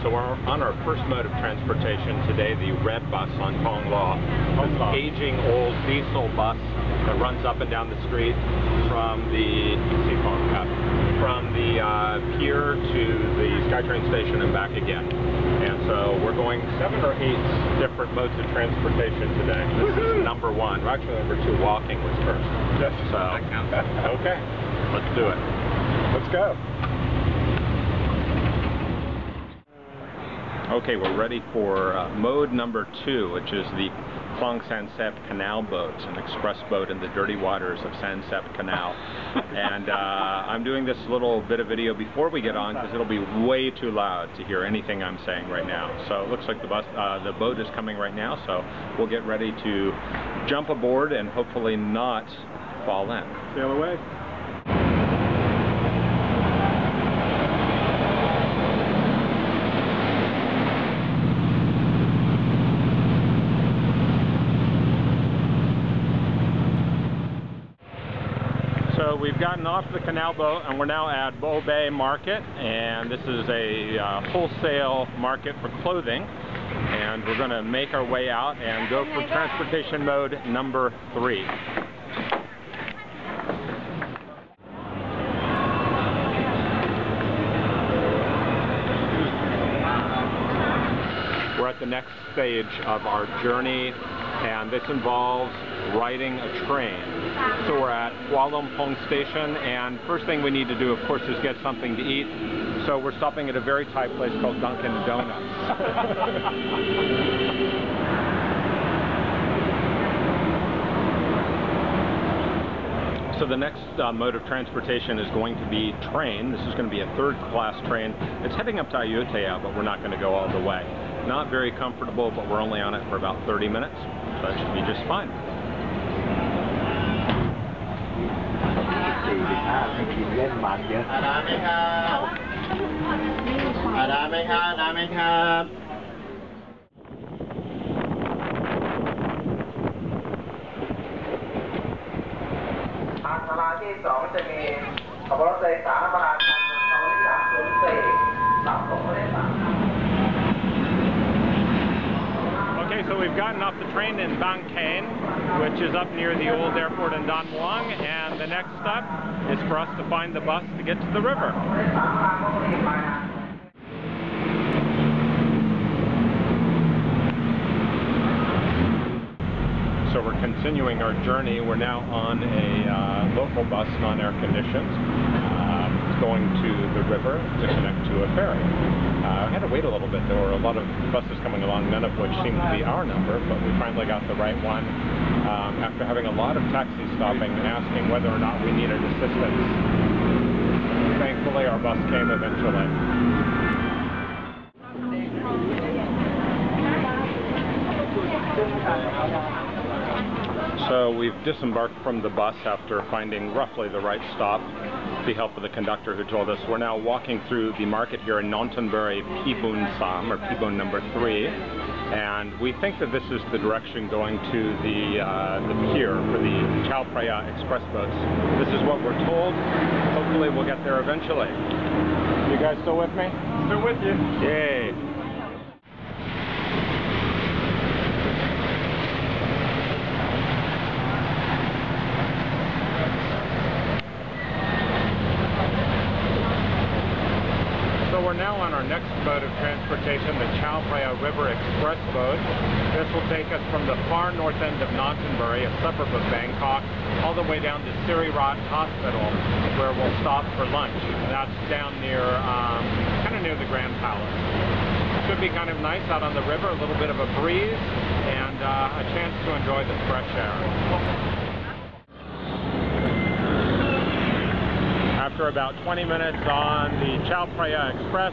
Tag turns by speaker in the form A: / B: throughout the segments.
A: So we're on our first mode of transportation today, the red bus on Thong Lo. It's an aging old diesel bus that runs up and down the street from the pier to the SkyTrain station and back again. And so we're going 7 or 8 different modes of transportation today. This is number 1. Well, actually, number 2, walking was first.
B: Yes.
A: So, okay, let's do it.
B: Let's go.
A: Okay, we're ready for mode number 2, which is the Phong San Sep Canal boat, an express boat in the dirty waters of San Sep Canal. And I'm doing this little bit of video before we get on because it'll be way too loud to hear anything I'm saying right now. So it looks like the boat is coming right now, so we'll get ready to jump aboard and hopefully not fall in.
B: Sail away.
A: So we've gotten off the canal boat and we're now at Bo Bay Market, and this is a wholesale market for clothing, and we're going to make our way out and go for transportation mode number 3. We're at the next stage of our journey, and this involves riding a train. So we're at Hua Lompong Station, and first thing we need to do, of course, is get something to eat. So we're stopping at a very Thai place called Dunkin' Donuts. So the next mode of transportation is going to be train. This is going to be a 3rd-class train. It's heading up to Ayutthaya, but we're not going to go all the way. Not very comfortable, but we're only on it for about 30 minutes, so that should be just fine. Okay, so we've gotten off the train in Bangkok, which is up near the old airport in Don Muang, and the next step is for us to find the bus to get to the river. So we're continuing our journey. We're now on a local bus, non-air conditioned, going to the river to connect to a ferry. I had to wait a little bit. There were a lot of buses coming along, none of which seemed to be our number, but we finally got the right one after having a lot of taxis stopping and asking whether or not we needed assistance. Thankfully, our bus came eventually. So we've disembarked from the bus after finding roughly the right stop, with the help of the conductor who told us. We're now walking through the market here in Nonthaburi, Pibun Sam, or Pibun number 3, and we think that this is the direction going to the pier for the Chao Phraya express boats. This is what we're told. Hopefully we'll get there eventually. You guys still with me?
B: Still with you.
A: Yay! So we're now on our next mode of transportation, the Chao Phraya River Express boat. This will take us from the far north end of Nonthaburi, a suburb of Bangkok, all the way down to Sirirat Hospital, where we'll stop for lunch. That's down near, kind of near the Grand Palace. Should be kind of nice out on the river, a little bit of a breeze, and a chance to enjoy the fresh air. After about 20 minutes on the Chao Phraya Express,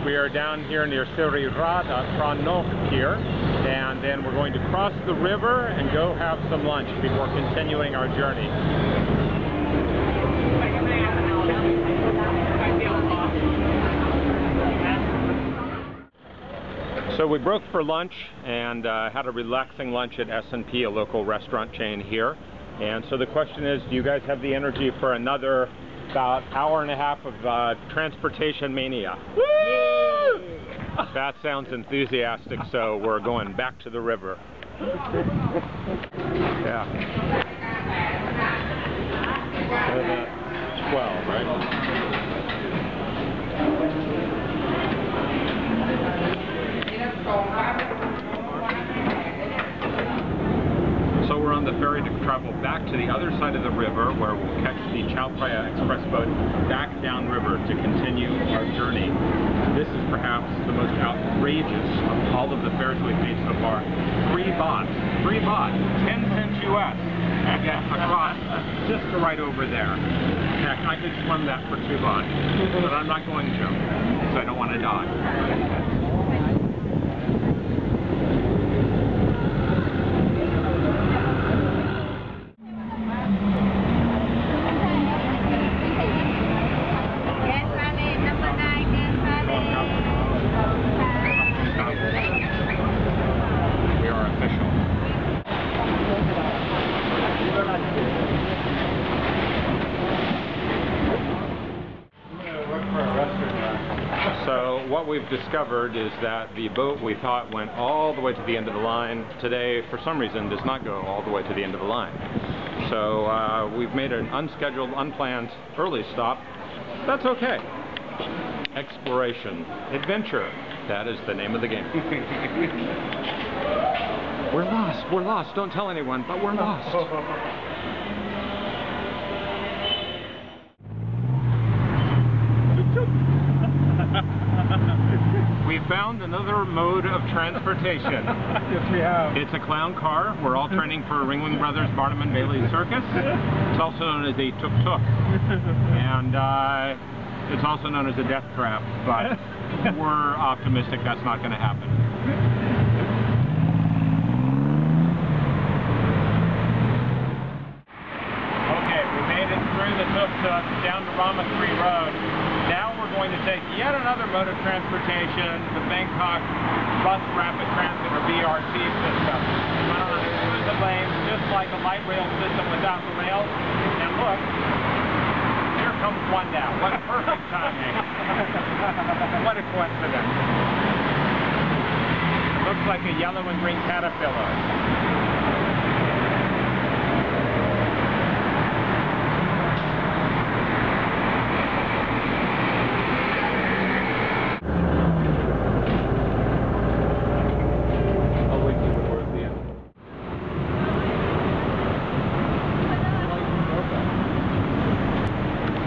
A: we are down here near Sirirat Pranok Pier, and then we're going to cross the river and go have some lunch before continuing our journey. So we broke for lunch and had a relaxing lunch at S&P, a local restaurant chain here. And so the question is, do you guys have the energy for another about hour and a half of transportation mania? Woo! That sounds enthusiastic, so we're going back to the river. Yeah. 12, right? So we're on the ferry to travel back to the other side of the river, where we'll catch the Chao Phraya Express boat back downriver to continue our journey. This is perhaps the most outrageous of all of the fares we've made so far. 3 baht, 10 cents US, across just to right over there. Heck, I could swim that for 2 baht, but I'm not going to, because I don't want to die. So what we've discovered is that the boat we thought went all the way to the end of the line today, for some reason, does not go all the way to the end of the line. So we've made an unscheduled, unplanned early stop. That's okay. Exploration, adventure, that is the name of the game. We're lost, don't tell anyone, but we're lost. We found another mode of transportation.
B: Yes, we have.
A: It's a clown car. We're all training for Ringling Brothers Barnum and Bailey Circus. It's also known as a Tuk-Tuk. And it's also known as a death trap, but we're optimistic that's not going to happen. Okay, we made it through the Tuk-Tuk down to Rama 3 Road. Now we're going to take yet another mode of transportation, the Bangkok Bus Rapid Transit, or BRT system. Run on exclusive lanes, just like a light rail system without the rails. And look, here comes one now. What perfect timing. What a coincidence. Looks like a yellow and green caterpillar.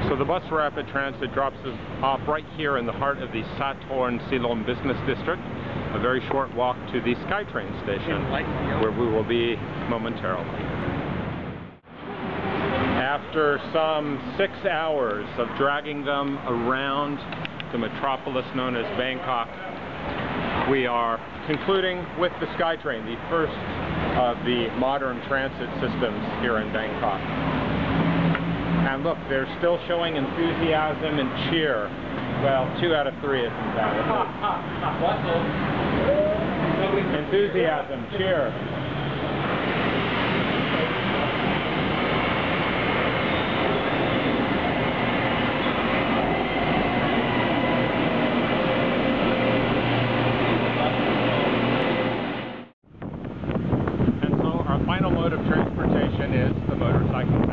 A: So the bus rapid transit drops us off right here in the heart of the Satorn Silom Business District. A very short walk to the SkyTrain station, where we will be momentarily. After some 6 hours of dragging them around the metropolis known as Bangkok, we are concluding with the SkyTrain, the first of the modern transit systems here in Bangkok. And look, they're still showing enthusiasm and cheer. Well, 2 out of 3 isn't bad. Enthusiasm, cheer. And so our final mode of transportation is the motorcycle.